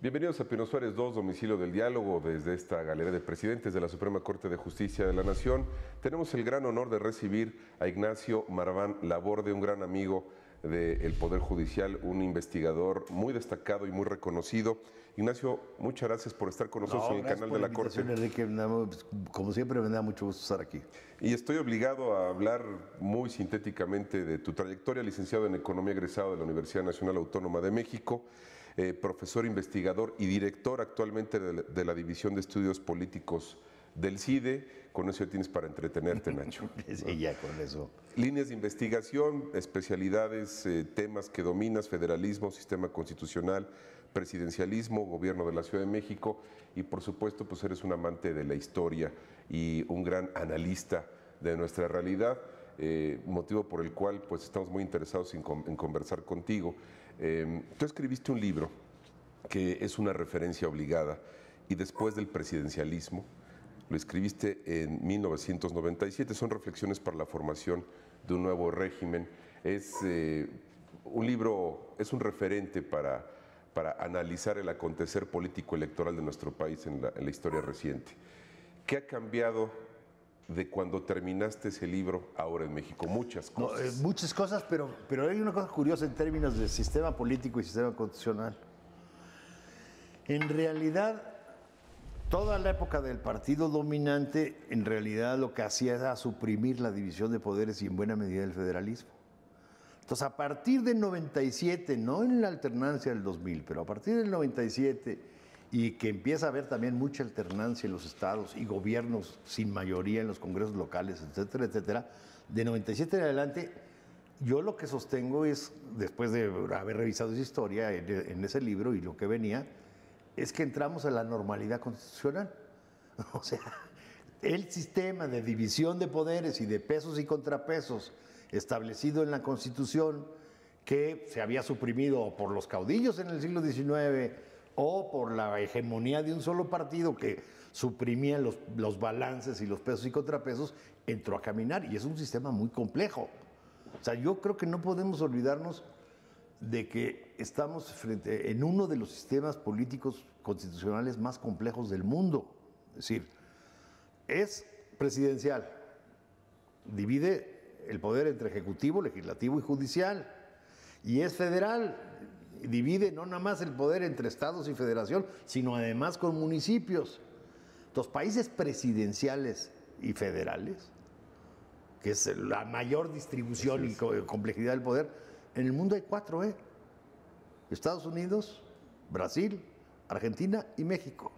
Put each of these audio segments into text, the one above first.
Bienvenidos a Pino Suárez 2, domicilio del diálogo, desde esta galería de presidentes de la Suprema Corte de Justicia de la Nación. Tenemos el gran honor de recibir a Ignacio Marván Laborde, un gran amigo del Poder Judicial, un investigador muy destacado y muy reconocido. Ignacio, muchas gracias por estar con nosotros en el canal de la Corte. Enrique, como siempre me da mucho gusto estar aquí. Y estoy obligado a hablar muy sintéticamente de tu trayectoria, licenciado en Economía egresado de la Universidad Nacional Autónoma de México, profesor investigador y director actualmente de la División de Estudios Políticos del CIDE. Con eso ya tienes para entretenerte, Nacho. Sí, ya con eso. Líneas de investigación, especialidades, temas que dominas: federalismo, sistema constitucional, presidencialismo, gobierno de la Ciudad de México, y por supuesto pues eres un amante de la historia y un gran analista de nuestra realidad, motivo por el cual pues estamos muy interesados en conversar contigo. Tú escribiste un libro que es una referencia obligada, y después del presidencialismo. Lo escribiste en 1997, son reflexiones para la formación de un nuevo régimen. Es un libro, es un referente para analizar el acontecer político electoral de nuestro país en la historia reciente. ¿Qué ha cambiado de cuando terminaste ese libro ahora en México? Muchas cosas. Muchas cosas, pero hay una cosa curiosa en términos de sistema político y sistema constitucional. En realidad, toda la época del partido dominante, en realidad lo que hacía era suprimir la división de poderes y en buena medida el federalismo. Entonces, a partir del 97, no en la alternancia del 2000, pero a partir del 97, y que empieza a haber también mucha alternancia en los estados y gobiernos sin mayoría en los congresos locales, etcétera, etcétera, de 97 en adelante, yo lo que sostengo es, después de haber revisado esa historia en ese libro y lo que venía, es que entramos a la normalidad constitucional. O sea, el sistema de división de poderes y de pesos y contrapesos establecido en la Constitución, que se había suprimido por los caudillos en el siglo XIX o por la hegemonía de un solo partido que suprimía los balances y los pesos y contrapesos, entró a caminar, y es un sistema muy complejo. O sea, yo creo que no podemos olvidarnos de que estamos en uno de los sistemas políticos constitucionales más complejos del mundo. Es decir, es presidencial, divide el poder entre ejecutivo, legislativo y judicial, y es federal, divide no nada más el poder entre estados y federación, sino además con municipios. Los países presidenciales y federales, que es la mayor distribución y complejidad del poder, en el mundo hay 4, Estados Unidos, Brasil, Argentina y México.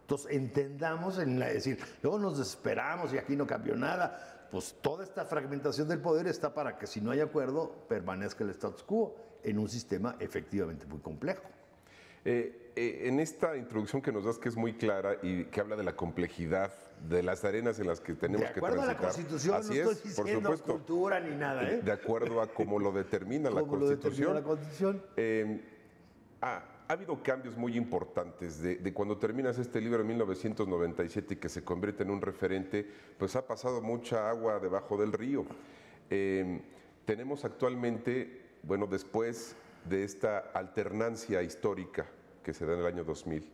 Entonces entendamos, es decir, luego nos desesperamos y aquí no cambió nada. Pues toda esta fragmentación del poder está para que, si no hay acuerdo, permanezca el status quo en un sistema efectivamente muy complejo. En esta introducción que nos das, que es muy clara y que habla de la complejidad de las arenas en las que tenemos que transitar. De acuerdo a la Constitución, así no estoy diciendo cultura ni nada, De acuerdo a cómo lo determina la Constitución. Ha habido cambios muy importantes de cuando terminas este libro en 1997 y que se convierte en un referente. Pues ha pasado mucha agua debajo del río. Tenemos actualmente, bueno, después de esta alternancia histórica que se da en el año 2000,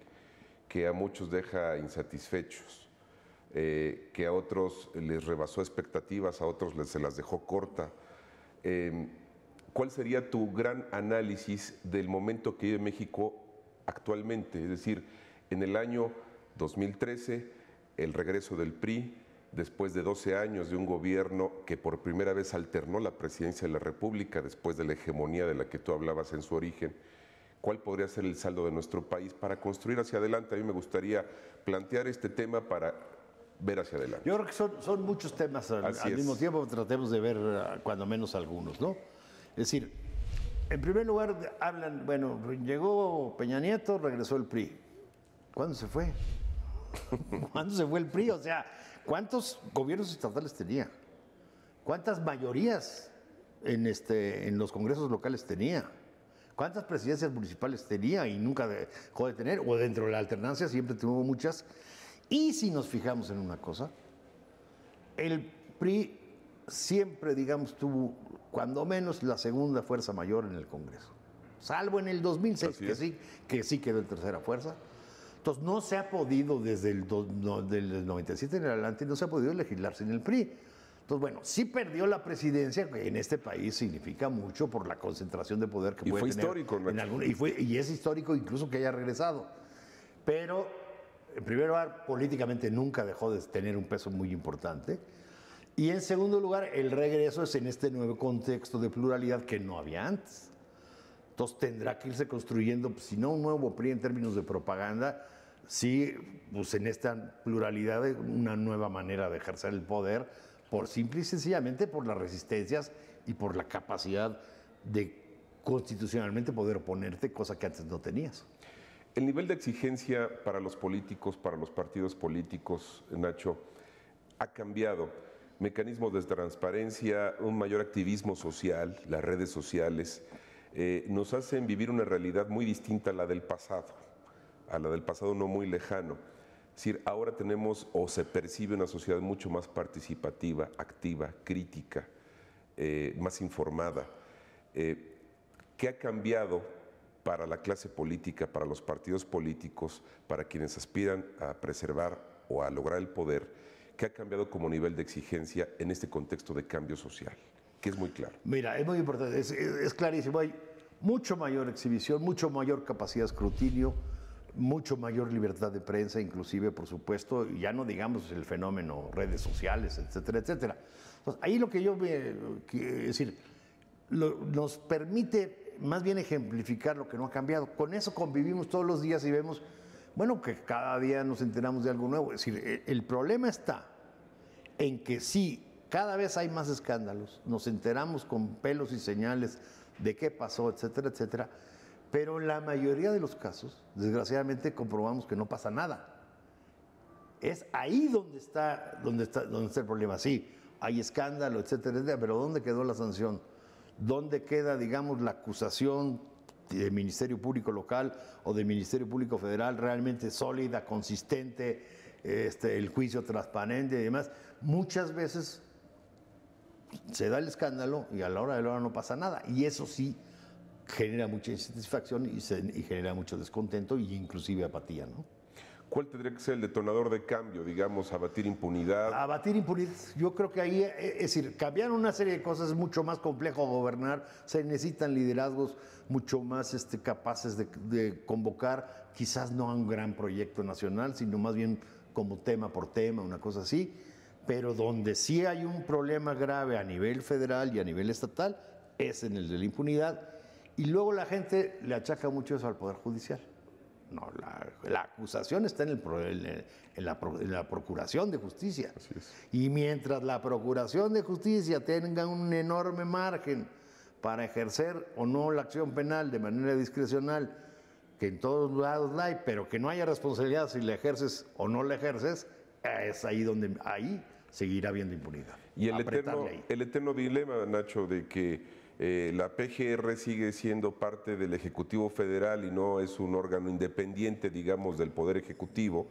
que a muchos deja insatisfechos, que a otros les rebasó expectativas, a otros se las dejó corta. ¿Cuál sería tu gran análisis del momento que vive México actualmente? Es decir, en el año 2013, el regreso del PRI, después de 12 años de un gobierno que por primera vez alternó la presidencia de la República después de la hegemonía de la que tú hablabas en su origen. ¿Cuál podría ser el saldo de nuestro país para construir hacia adelante? A mí me gustaría plantear este tema para ver hacia adelante. Yo creo que son muchos temas al mismo tiempo, tratemos de ver cuando menos algunos, ¿no? Es decir, en primer lugar hablan, bueno, llegó Peña Nieto, regresó el PRI. ¿Cuándo se fue? ¿Cuándo se fue el PRI? O sea, ¿cuántos gobiernos estatales tenía? ¿Cuántas mayorías en los congresos locales tenía? ¿Cuántas presidencias municipales tenía y nunca dejó de tener? O dentro de la alternancia siempre tuvo muchas. Y si nos fijamos en una cosa, el PRI siempre, digamos, tuvo cuando menos la segunda fuerza mayor en el Congreso. salvo en el 2006, que sí quedó en tercera fuerza. Entonces no se ha podido desde del 97 en adelante, no se ha podido legislar sin el PRI. Entonces, bueno, sí perdió la presidencia, que en este país significa mucho por la concentración de poder que puede tener. Y fue histórico, y es histórico incluso que haya regresado. Pero, en primer lugar, políticamente nunca dejó de tener un peso muy importante. Y en segundo lugar, el regreso es en este nuevo contexto de pluralidad que no había antes. Entonces tendrá que irse construyendo, pues, si no un nuevo PRI en términos de propaganda, sí, pues en esta pluralidad una nueva manera de ejercer el poder, por simple y sencillamente por las resistencias y por la capacidad de constitucionalmente poder oponerte, cosa que antes no tenías. El nivel de exigencia para los políticos, para los partidos políticos, Nacho, ha cambiado. Mecanismos de transparencia, un mayor activismo social, las redes sociales, nos hacen vivir una realidad muy distinta a la del pasado no muy lejano. Es decir, ahora tenemos o se percibe una sociedad mucho más participativa, activa, crítica, más informada. ¿Qué ha cambiado para la clase política, para los partidos políticos, para quienes aspiran a preservar o a lograr el poder? ¿Qué ha cambiado como nivel de exigencia en este contexto de cambio social? Que es muy claro. Mira, es muy importante, es clarísimo. Hay mucho mayor exhibición, mucho mayor capacidad de escrutinio, mucho mayor libertad de prensa, inclusive, por supuesto, y ya no digamos el fenómeno redes sociales, etcétera, etcétera. Entonces, ahí lo que yo es decir, nos permite más bien ejemplificar lo que no ha cambiado. Con eso convivimos todos los días y vemos, bueno, que cada día nos enteramos de algo nuevo. Es decir, el problema está en que sí, cada vez hay más escándalos, nos enteramos con pelos y señales de qué pasó, etcétera, etcétera, pero en la mayoría de los casos, desgraciadamente, comprobamos que no pasa nada. Es ahí donde está el problema. Sí, hay escándalo, etcétera, etcétera, pero ¿dónde quedó la sanción? ¿Dónde queda, digamos, la acusación del Ministerio Público Local o del Ministerio Público Federal realmente sólida, consistente, el juicio transparente y demás? Muchas veces se da el escándalo y a la hora de la hora no pasa nada. Y eso sí genera mucha insatisfacción y genera mucho descontento e inclusive apatía, ¿no? ¿Cuál tendría que ser el detonador de cambio, digamos, abatir impunidad? Abatir impunidad, yo creo que ahí, es decir, cambiar una serie de cosas es mucho más complejo gobernar, se necesitan liderazgos mucho más capaces de convocar, quizás no a un gran proyecto nacional, sino más bien como tema por tema, una cosa así, pero donde sí hay un problema grave a nivel federal y a nivel estatal es en el de la impunidad, y luego la gente le achaca mucho eso al Poder Judicial. No, la acusación está en la Procuración de Justicia. Así es. Y mientras la Procuración de Justicia tenga un enorme margen para ejercer o no la acción penal de manera discrecional, que en todos lados la hay, pero que no haya responsabilidad si la ejerces o no la ejerces, es ahí donde seguirá habiendo impunidad. Y el eterno dilema, Nacho, de que la PGR sigue siendo parte del Ejecutivo Federal y no es un órgano independiente, digamos, del Poder Ejecutivo,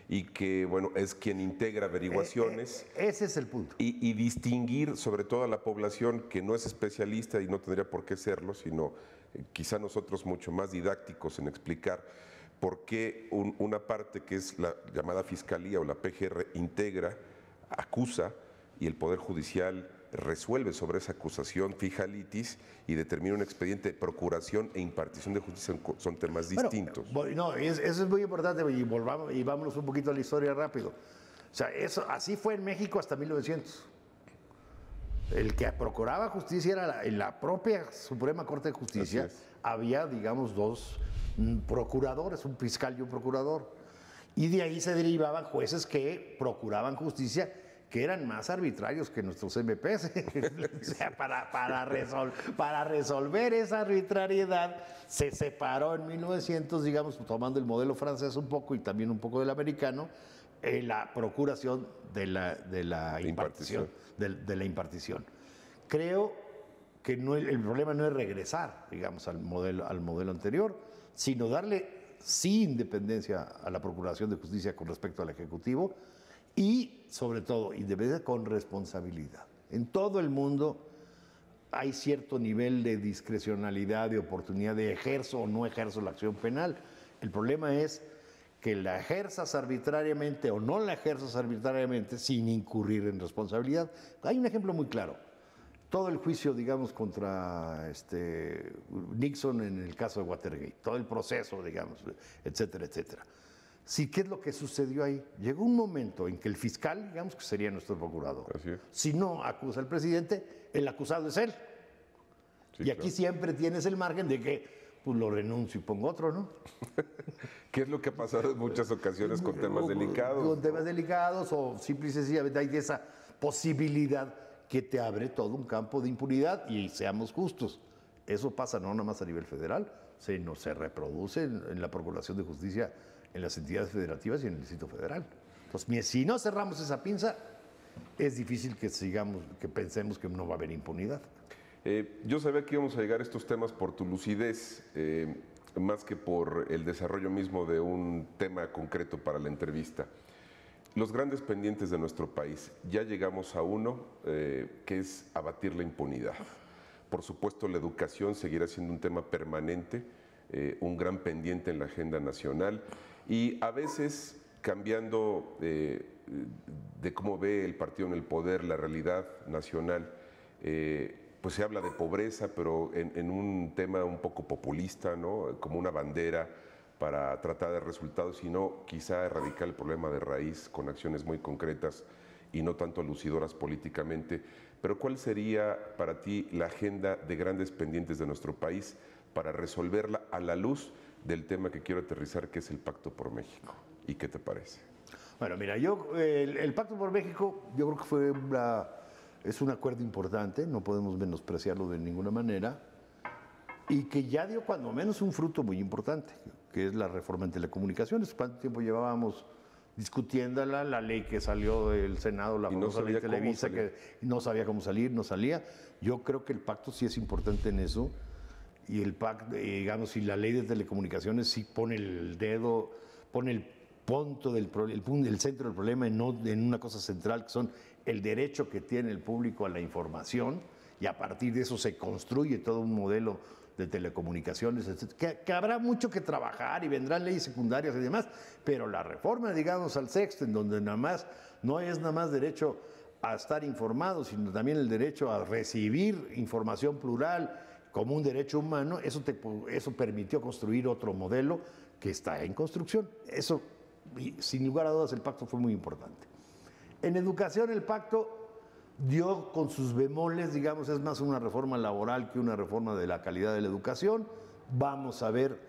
y que, bueno, es quien integra averiguaciones. Ese es el punto. Y distinguir, sobre todo a la población que no es especialista y no tendría por qué serlo, sino quizá nosotros mucho más didácticos en explicar por qué una parte que es la llamada Fiscalía o la PGR integra, acusa, y el Poder Judicial resuelve sobre esa acusación, fija litis y determina un expediente de procuración e impartición de justicia. Son temas distintos. No, eso es muy importante y vámonos un poquito a la historia rápido. O sea, así fue en México hasta 1900. El que procuraba justicia era en la propia Suprema Corte de Justicia. Había, digamos, dos procuradores, un fiscal y un procurador. Y de ahí se derivaban jueces que procuraban justicia, que eran más arbitrarios que nuestros MPs. O sea, para resolver esa arbitrariedad, se separó en 1900, digamos, tomando el modelo francés un poco y también un poco del americano, la procuración de la impartición. De la impartición. Creo que el problema no es regresar, digamos, al modelo anterior, sino darle sí independencia a la Procuración de Justicia con respecto al Ejecutivo, y, sobre todo, independencia con responsabilidad. En todo el mundo hay cierto nivel de discrecionalidad, de oportunidad de ejerzo o no ejerzo la acción penal. El problema es que la ejerzas arbitrariamente o no la ejerzas arbitrariamente sin incurrir en responsabilidad. Hay un ejemplo muy claro. Todo el juicio, digamos, contra Nixon en el caso de Watergate, todo el proceso, digamos, etcétera, etcétera. Sí, ¿qué es lo que sucedió ahí? Llegó un momento en que el fiscal, digamos que sería nuestro procurador, si no acusa al presidente, el acusado es él. Sí, y aquí claro, siempre tienes el margen de que pues lo renuncio y pongo otro, ¿no? ¿Qué es lo que ha pasado en muchas ocasiones con temas delicados? Con temas delicados o simple y sencillamente hay esa posibilidad que te abre todo un campo de impunidad y seamos justos. Eso pasa no nada más a nivel federal, sino se reproduce en la Procuración de Justicia en las entidades federativas y en el Distrito Federal. Entonces, si no cerramos esa pinza, es difícil que pensemos que no va a haber impunidad. Yo sabía que íbamos a llegar a estos temas por tu lucidez, más que por el desarrollo mismo de un tema concreto para la entrevista. Los grandes pendientes de nuestro país, ya llegamos a uno, que es abatir la impunidad. Por supuesto, la educación seguirá siendo un tema permanente, un gran pendiente en la agenda nacional y a veces cambiando de cómo ve el partido en el poder la realidad nacional, pues se habla de pobreza, pero en un tema un poco populista, ¿no? Como una bandera para tratar de resultados, sino quizá erradicar el problema de raíz con acciones muy concretas y no tanto lucidoras políticamente. Pero ¿cuál sería para ti la agenda de grandes pendientes de nuestro país para resolverla a la luz del tema que quiero aterrizar, que es el Pacto por México? ¿Y qué te parece? Bueno, mira, el Pacto por México yo creo que es un acuerdo importante, no podemos menospreciarlo de ninguna manera, y que ya dio cuando menos un fruto muy importante, que es la reforma en telecomunicaciones. ¿Cuánto tiempo llevábamos discutiéndola? La ley que salió del Senado, la famosa ley Televisa, que no sabía cómo salir, no salía. Yo creo que el pacto sí es importante en eso, y el pacto, digamos, y la ley de telecomunicaciones sí pone el dedo, pone el punto el centro del problema en una cosa central, que son el derecho que tiene el público a la información, y a partir de eso se construye todo un modelo de telecomunicaciones, etc., que habrá mucho que trabajar y vendrán leyes secundarias y demás, pero la reforma, digamos, al sexto, en donde no es nada más derecho a estar informado, sino también el derecho a recibir información plural como un derecho humano, eso permitió construir otro modelo que está en construcción. Eso, sin lugar a dudas, el pacto fue muy importante. En educación, el pacto dio con sus bemoles, digamos, es más una reforma laboral que una reforma de la calidad de la educación. Vamos a ver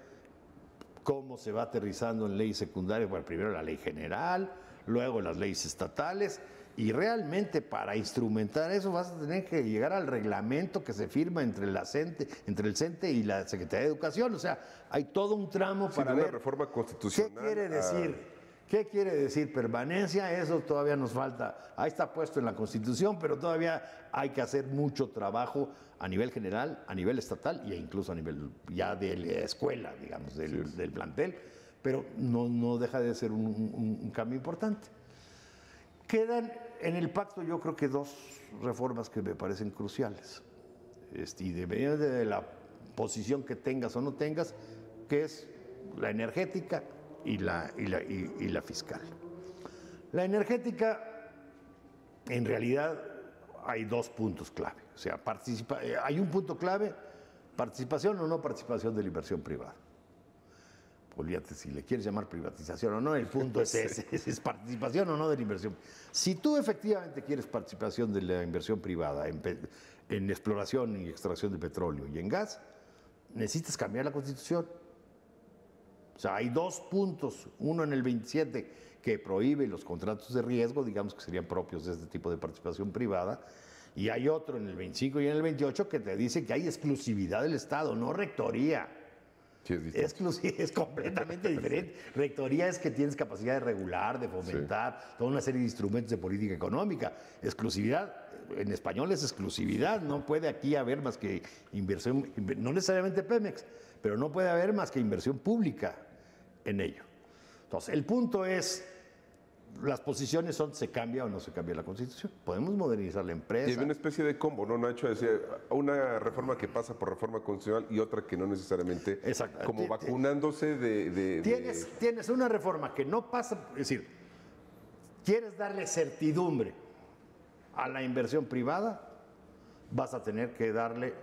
cómo se va aterrizando en leyes secundarias. Bueno, primero la ley general, luego las leyes estatales, y realmente para instrumentar eso vas a tener que llegar al reglamento que se firma entre el CENTE y la Secretaría de Educación. O sea, hay todo un tramo para ver una reforma constitucional. ¿Qué quiere decir? ¿Qué quiere decir permanencia? Eso todavía nos falta. Ahí está puesto en la Constitución, pero todavía hay que hacer mucho trabajo a nivel general, a nivel estatal e incluso a nivel ya de la escuela, digamos, del plantel. Pero no deja de ser un cambio importante. Quedan en el pacto, yo creo que dos reformas que me parecen cruciales. Y dependiendo de la posición que tengas o no tengas, que es la energética y la fiscal. La energética, en realidad, hay dos puntos clave. O sea, hay un punto clave, participación o no participación de la inversión privada. Olvídate si le quieres llamar privatización o no, el punto es ese, es participación o no de la inversión. Si tú efectivamente quieres participación de la inversión privada en exploración y extracción de petróleo y en gas, necesitas cambiar la Constitución. O sea, hay dos puntos, uno en el 27 que prohíbe los contratos de riesgo, digamos que serían propios de este tipo de participación privada, y hay otro en el 25 y en el 28 que te dice que hay exclusividad del Estado, no rectoría. Sí, es completamente diferente. Rectoría es que tienes capacidad de regular, de fomentar, toda una serie de instrumentos de política económica. Exclusividad, en español es exclusividad, no puede aquí haber más que inversión, no necesariamente Pemex, pero no puede haber más que inversión pública en ello. Entonces, el punto es, las posiciones son se cambia o no se cambia la Constitución. Podemos modernizar la empresa. Y hay una especie de combo, ¿no, Nacho? Es decir, una reforma que pasa por reforma constitucional y otra que no necesariamente, Exacto. como vacunándose Tienes una reforma que no pasa, es decir, quieres darle certidumbre a la inversión privada, vas a tener que darle,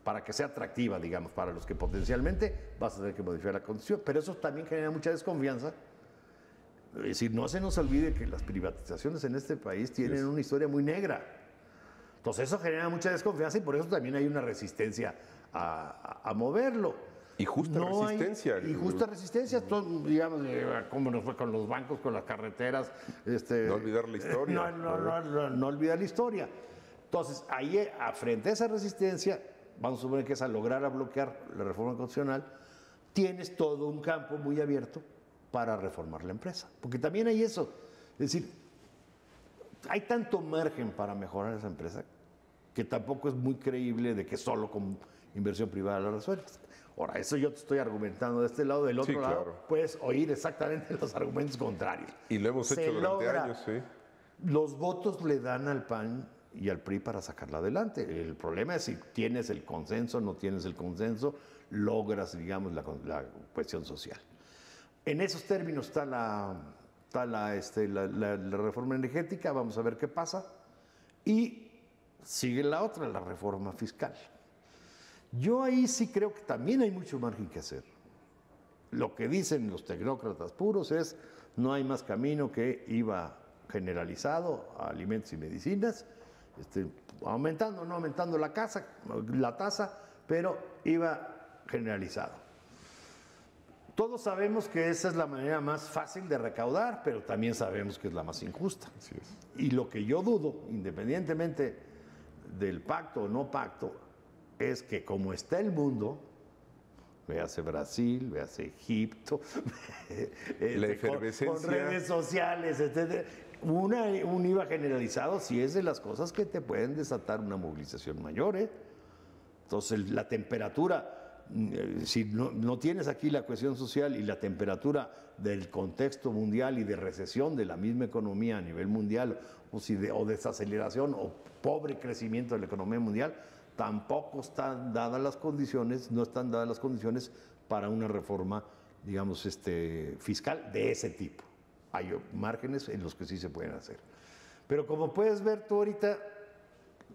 para que sea atractiva, digamos, para los que potencialmente, vas a tener que modificar la Constitución. Pero eso también genera mucha desconfianza. Es decir, no se nos olvide que las privatizaciones en este país tienen una historia muy negra. Entonces eso genera mucha desconfianza y por eso también hay una resistencia a moverlo. Y justa resistencia. Y justa resistencia, digamos, como nos fue con los bancos, con las carreteras. No olvidar la historia. No olvidar la historia. Entonces, ahí, frente a esa resistencia, vamos a suponer que es a lograr a bloquear la reforma constitucional, tienes todo un campo muy abierto para reformar la empresa. Porque también hay eso. Es decir, hay tanto margen para mejorar esa empresa que tampoco es muy creíble de que solo con inversión privada la resuelvas. Ahora, eso yo te estoy argumentando de este lado, del otro lado, claro. puedes oír exactamente los argumentos contrarios. Y lo hemos hecho durante años, sí. Los votos le dan al PAN y al PRI para sacarla adelante. El problema es si tienes el consenso, no tienes el consenso, logras, digamos, la cuestión social. En esos términos está la reforma energética, vamos a ver qué pasa. Y sigue la otra, la reforma fiscal. Yo ahí sí creo que también hay mucho margen que hacer. Lo que dicen los tecnócratas puros es no hay más camino que IVA generalizado a alimentos y medicinas, no aumentando la tasa, pero IVA generalizado. Todos sabemos que esa es la manera más fácil de recaudar, pero también sabemos que es la más injusta. Así es. Y lo que yo dudo, independientemente del pacto o no pacto, es que como está el mundo, véase Brasil, véase Egipto, la efervescencia, con redes sociales, etc. Un IVA generalizado sí es de las cosas que te pueden desatar una movilización mayor. Entonces, la temperatura, si no tienes aquí la cuestión social y la temperatura del contexto mundial y de recesión de la misma economía a nivel mundial, o desaceleración o pobre crecimiento de la economía mundial, tampoco están dadas las condiciones, no están dadas las condiciones para una reforma, digamos, fiscal de ese tipo. Hay márgenes en los que sí se pueden hacer. Pero como puedes ver tú ahorita,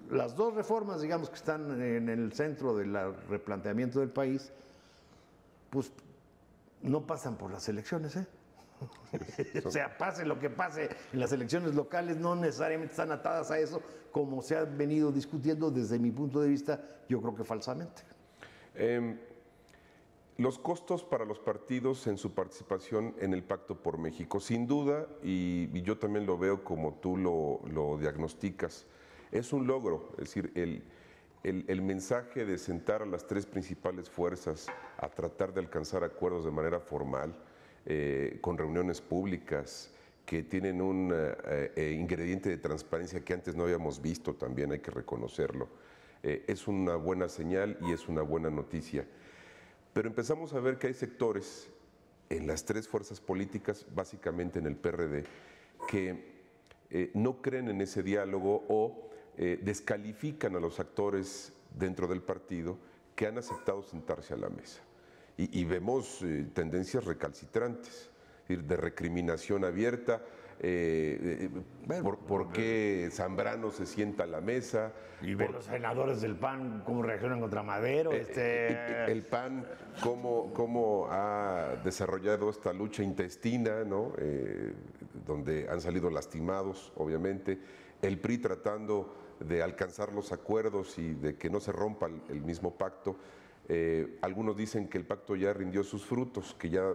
las dos reformas, digamos, que están en el centro del replanteamiento del país, pues no pasan por las elecciones, ¿eh? O sea, pase lo que pase en las elecciones locales, no necesariamente están atadas a eso, como se ha venido discutiendo desde mi punto de vista, yo creo que falsamente. Los costos para los partidos en su participación en el Pacto por México, sin duda, y yo también lo veo como tú lo diagnosticas, es un logro, es decir, el mensaje de sentar a las tres principales fuerzas a tratar de alcanzar acuerdos de manera formal, con reuniones públicas que tienen un ingrediente de transparencia que antes no habíamos visto, también hay que reconocerlo. Es una buena señal y es una buena noticia. Pero empezamos a ver que hay sectores en las tres fuerzas políticas, básicamente en el PRD, que no creen en ese diálogo o descalifican a los actores dentro del partido que han aceptado sentarse a la mesa. Y vemos tendencias recalcitrantes, de recriminación abierta. ¿Por qué Zambrano se sienta a la mesa? Y ve los senadores del PAN cómo reaccionan contra Madero. El PAN cómo ha desarrollado esta lucha intestina, ¿no? Donde han salido lastimados, obviamente. El PRI tratando de alcanzar los acuerdos y de que no se rompa el mismo pacto. Algunos dicen que el pacto ya rindió sus frutos, que ya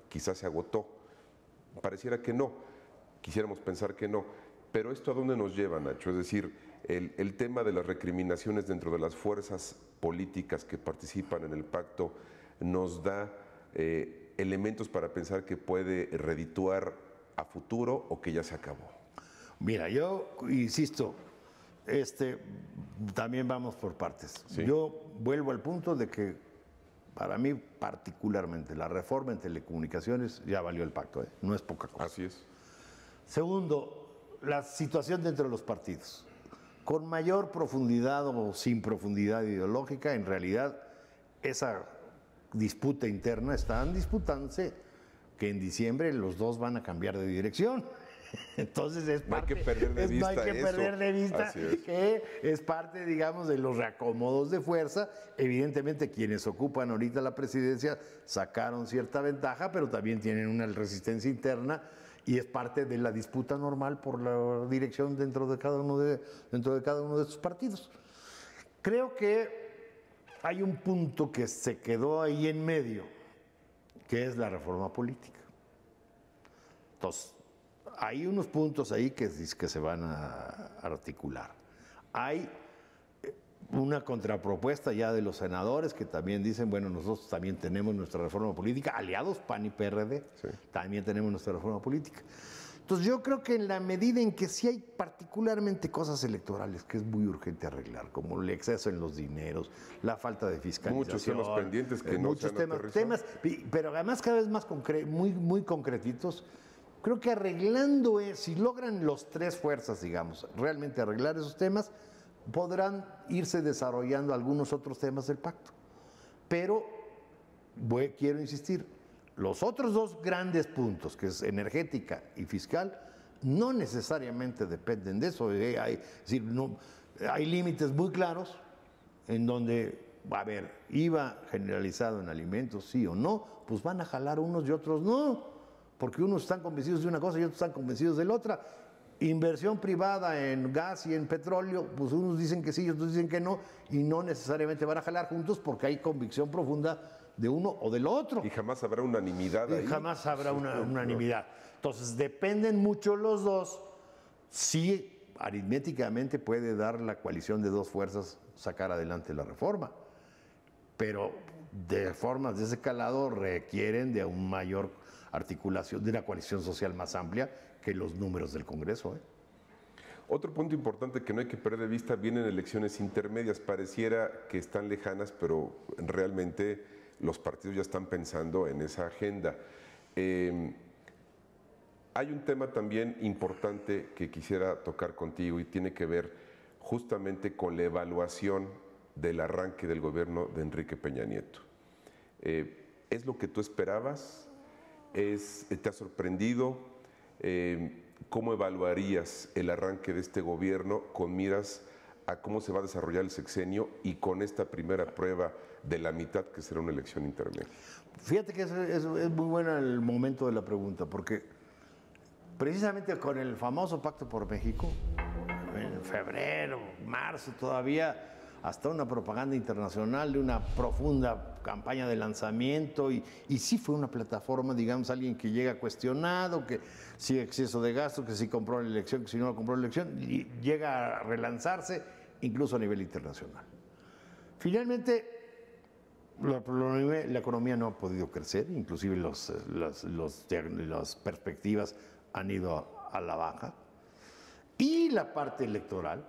quizás se agotó. Pareciera que no, quisiéramos pensar que no. Pero ¿esto a dónde nos lleva, Nacho? Es decir, el tema de las recriminaciones dentro de las fuerzas políticas que participan en el pacto nos da elementos para pensar que puede redituar a futuro o que ya se acabó. Mira, yo insisto, también vamos por partes. ¿Sí? Yo vuelvo al punto de que para mí particularmente la reforma en telecomunicaciones ya valió el pacto, no es poca cosa. Así es. Segundo, la situación dentro de los partidos. Con mayor profundidad o sin profundidad ideológica, en realidad esa disputa interna están disputándose que en diciembre los dos van a cambiar de dirección. Entonces es no hay que perder de vista no hay que perder de vista que es parte, digamos, de los reacomodos de fuerza. Evidentemente quienes ocupan ahorita la presidencia sacaron cierta ventaja, pero también tienen una resistencia interna y es parte de la disputa normal por la dirección dentro de cada uno de estos partidos. Creo que hay un punto que se quedó ahí en medio, que es la reforma política. Entonces, hay unos puntos ahí que se van a articular. Hay una contrapropuesta ya de los senadores que también dicen, bueno, nosotros también tenemos nuestra reforma política, aliados PAN y PRD, sí, también tenemos nuestra reforma política. Entonces yo creo que en la medida en que sí hay particularmente cosas electorales que es muy urgente arreglar, como el exceso en los dineros, la falta de fiscalización. Muchos temas pendientes que no se han aterrizado. Temas, pero además cada vez más muy concretitos. Creo que arreglando, si logran los tres fuerzas, digamos, realmente arreglar esos temas, podrán irse desarrollando algunos otros temas del pacto. Pero quiero insistir, los otros dos grandes puntos, que es energética y fiscal, no necesariamente dependen de eso. Hay límites muy claros en donde, a ver, IVA generalizado en alimentos, sí o no, pues van a jalar unos y otros no, porque unos están convencidos de una cosa y otros están convencidos de la otra. Inversión privada en gas y en petróleo, pues unos dicen que sí y otros dicen que no, y no necesariamente van a jalar juntos porque hay convicción profunda de uno o del otro. Y jamás habrá unanimidad ahí. Jamás habrá unanimidad. Entonces, dependen mucho los dos. Sí, aritméticamente puede dar la coalición de dos fuerzas sacar adelante la reforma, pero de formas de ese calado requieren de una mayor articulación, de una coalición social más amplia que los números del Congreso. Otro punto importante que no hay que perder de vista, vienen elecciones intermedias. Pareciera que están lejanas, pero realmente los partidos ya están pensando en esa agenda. Hay un tema también importante que quisiera tocar contigo y tiene que ver justamente con la evaluación del arranque del gobierno de Enrique Peña Nieto. ¿Es lo que tú esperabas? ¿Te ha sorprendido? ¿Cómo evaluarías el arranque de este gobierno con miras a cómo se va a desarrollar el sexenio y con esta primera prueba de la mitad que será una elección intermedia? Fíjate que es muy bueno el momento de la pregunta, porque precisamente con el famoso Pacto por México, en febrero, marzo todavía, hasta una propaganda internacional de una profunda campaña de lanzamiento y sí fue una plataforma, digamos, alguien que llega cuestionado, que si exceso de gasto, que si compró la elección, que si no compró la elección, y llega a relanzarse incluso a nivel internacional. Finalmente, la economía no ha podido crecer, inclusive las perspectivas han ido a la baja, y la parte electoral,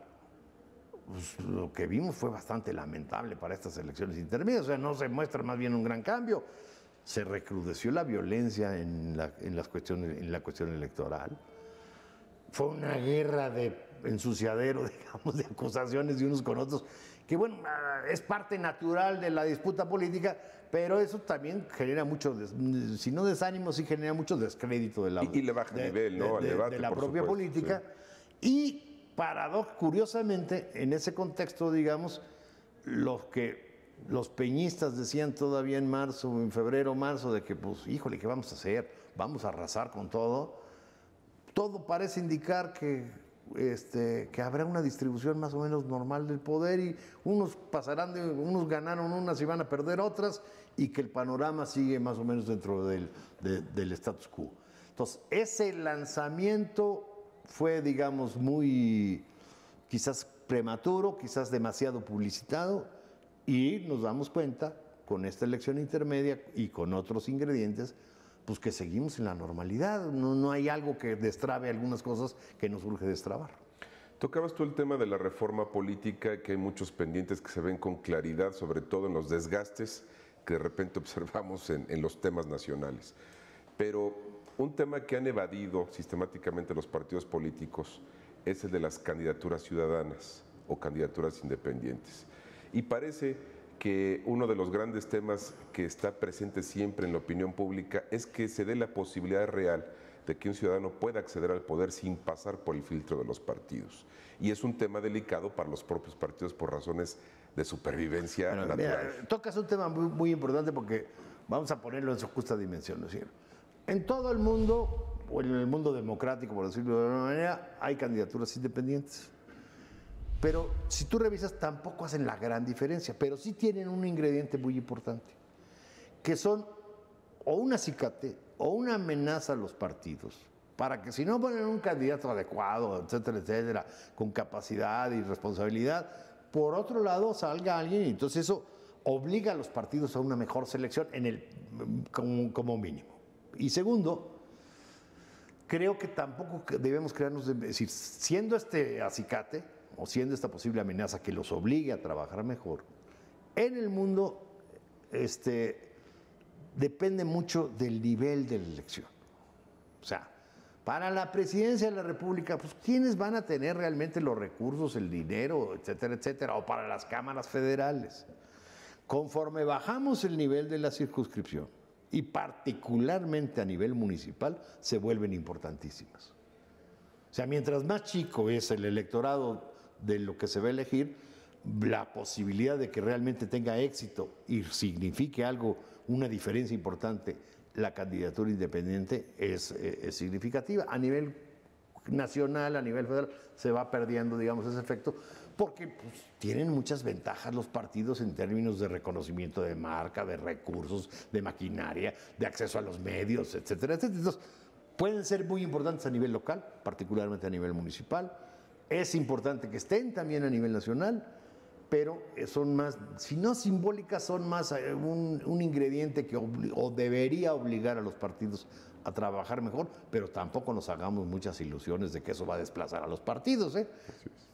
pues, lo que vimos fue bastante lamentable para estas elecciones intermedias. O sea, no se muestra más bien un gran cambio. Se recrudeció la violencia en la cuestión electoral. Fue una guerra de ensuciadero, digamos, de acusaciones de unos con otros, que bueno, es parte natural de la disputa política, pero eso también genera mucho, si no desánimo, sí genera mucho descrédito de la, y le baja nivel, ¿no? Al debate, de la propia política. Sí. Y curiosamente, en ese contexto, digamos, los peñistas decían todavía en marzo, en febrero, marzo, de que, pues, híjole, ¿qué vamos a hacer? Vamos a arrasar con todo. Todo parece indicar que habrá una distribución más o menos normal del poder y unos ganaron unas y van a perder otras y que el panorama sigue más o menos dentro del status quo. Entonces, ese lanzamiento fue, digamos, muy quizás prematuro, quizás demasiado publicitado, y nos damos cuenta con esta elección intermedia y con otros ingredientes, pues que seguimos en la normalidad. No hay algo que destrabe algunas cosas que nos urge destrabar. Tocabas tú el tema de la reforma política, que hay muchos pendientes que se ven con claridad, sobre todo en los desgastes que de repente observamos en los temas nacionales. Pero un tema que han evadido sistemáticamente los partidos políticos es el de las candidaturas ciudadanas o candidaturas independientes. Y parece que uno de los grandes temas que está presente siempre en la opinión pública es que se dé la posibilidad real de que un ciudadano pueda acceder al poder sin pasar por el filtro de los partidos. Y es un tema delicado para los propios partidos por razones de supervivencia natural. Mira, tocas un tema muy, muy importante porque vamos a ponerlo en su justa dimensión, ¿no es cierto? En todo el mundo, o en el mundo democrático, por decirlo de alguna manera, hay candidaturas independientes. Pero si tú revisas, tampoco hacen la gran diferencia, pero sí tienen un ingrediente muy importante, que son o un acicate o una amenaza a los partidos, para que si no ponen un candidato adecuado, etcétera, etcétera, con capacidad y responsabilidad, por otro lado salga alguien y entonces eso obliga a los partidos a una mejor selección como mínimo. Y segundo, creo que tampoco debemos crearnos, es decir, siendo este acicate o siendo esta posible amenaza que los obligue a trabajar mejor, en el mundo depende mucho del nivel de la elección. O sea, para la presidencia de la República, pues ¿quiénes van a tener realmente los recursos, el dinero, etcétera, etcétera? O para las cámaras federales. Conforme bajamos el nivel de la circunscripción, y particularmente a nivel municipal, se vuelven importantísimas. O sea, mientras más chico es el electorado de lo que se va a elegir, la posibilidad de que realmente tenga éxito y signifique algo, una diferencia importante, la candidatura independiente es significativa. A nivel nacional, a nivel federal, se va perdiendo, digamos, ese efecto, porque pues, tienen muchas ventajas los partidos en términos de reconocimiento de marca, de recursos, de maquinaria, de acceso a los medios, etcétera, etcétera. Entonces, pueden ser muy importantes a nivel local, particularmente a nivel municipal. Es importante que estén también a nivel nacional, pero son más, si no simbólicas, son más un ingrediente que debería obligar a los partidos a trabajar mejor, pero tampoco nos hagamos muchas ilusiones de que eso va a desplazar a los partidos, ¿eh? Así es.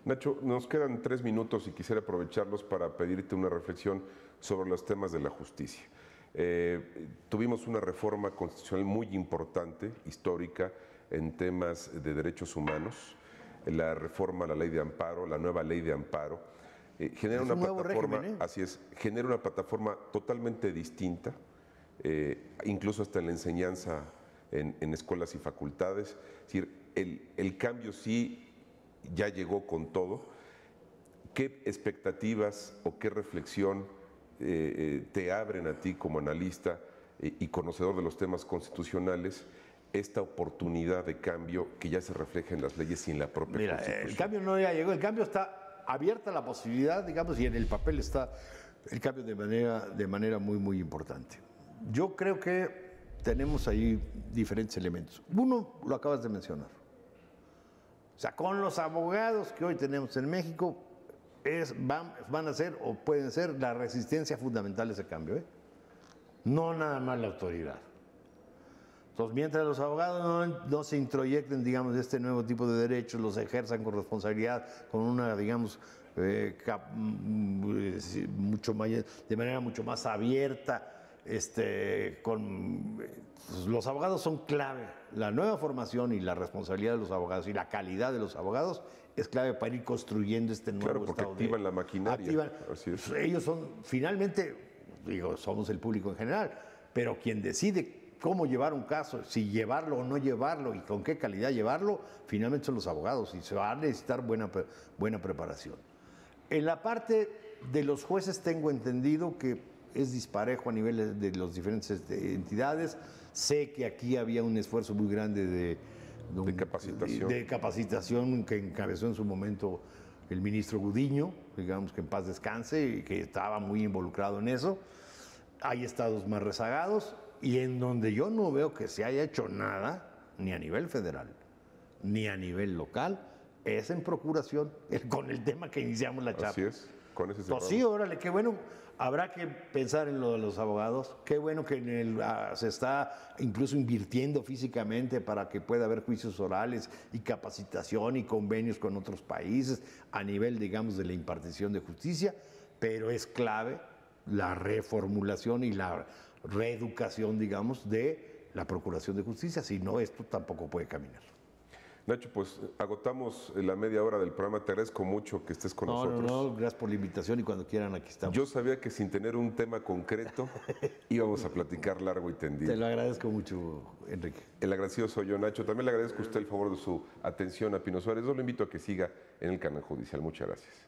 Nacho, nos quedan 3 minutos y quisiera aprovecharlos para pedirte una reflexión sobre los temas de la justicia. Tuvimos una reforma constitucional muy importante, histórica, en temas de derechos humanos. La reforma a la ley de amparo, la nueva ley de amparo, genera una plataforma, así es, genera una plataforma totalmente distinta, incluso hasta en la enseñanza en escuelas y facultades. Es decir, el cambio sí ya llegó con todo. ¿Qué expectativas o qué reflexión te abren a ti como analista y conocedor de los temas constitucionales esta oportunidad de cambio que ya se refleja en las leyes y en la propia Constitución? El cambio no ya llegó, el cambio está abierta la posibilidad, digamos, y en el papel está el cambio de manera muy, muy importante. Yo creo que tenemos ahí diferentes elementos. Uno, lo acabas de mencionar. O sea, con los abogados que hoy tenemos en México, van a ser o pueden ser la resistencia fundamental a ese cambio, ¿eh? No nada más la autoridad. Entonces, mientras los abogados no se introyecten, digamos, de este nuevo tipo de derechos, los ejerzan con responsabilidad, con una, digamos, mucho más, de manera mucho más abierta, los abogados son clave. La nueva formación y la responsabilidad de los abogados y la calidad de los abogados es clave para ir construyendo este nuevo Claro, porque estado. Activan la maquinaria. Así es. Ellos son, finalmente, digo, somos el público en general, pero quien decide cómo llevar un caso, si llevarlo o no llevarlo y con qué calidad llevarlo, finalmente son los abogados y se va a necesitar buena preparación. En la parte de los jueces tengo entendido que es disparejo a nivel de las diferentes entidades. Sé que aquí había un esfuerzo muy grande de capacitación que encabezó en su momento el ministro Gudiño, digamos que en paz descanse, y que estaba muy involucrado en eso. Hay estados más rezagados y en donde yo no veo que se haya hecho nada, ni a nivel federal, ni a nivel local, es en procuración, con el tema que iniciamos la charla. Así es, con ese pues sí, órale, qué bueno. Habrá que pensar en lo de los abogados. Qué bueno que se está incluso invirtiendo físicamente para que pueda haber juicios orales y capacitación y convenios con otros países a nivel, digamos, de la impartición de justicia, pero es clave la reformulación y la reeducación, digamos, de la Procuración de Justicia, si no, esto tampoco puede caminar. Nacho, pues agotamos la media hora del programa. Te agradezco mucho que estés con nosotros. No, gracias por la invitación y cuando quieran aquí estamos. Yo sabía que sin tener un tema concreto íbamos a platicar largo y tendido. Te lo agradezco mucho, Enrique. El agradecido soy yo, Nacho. También le agradezco a usted el favor de su atención a Pino Suárez. Yo lo invito a que siga en el canal judicial. Muchas gracias.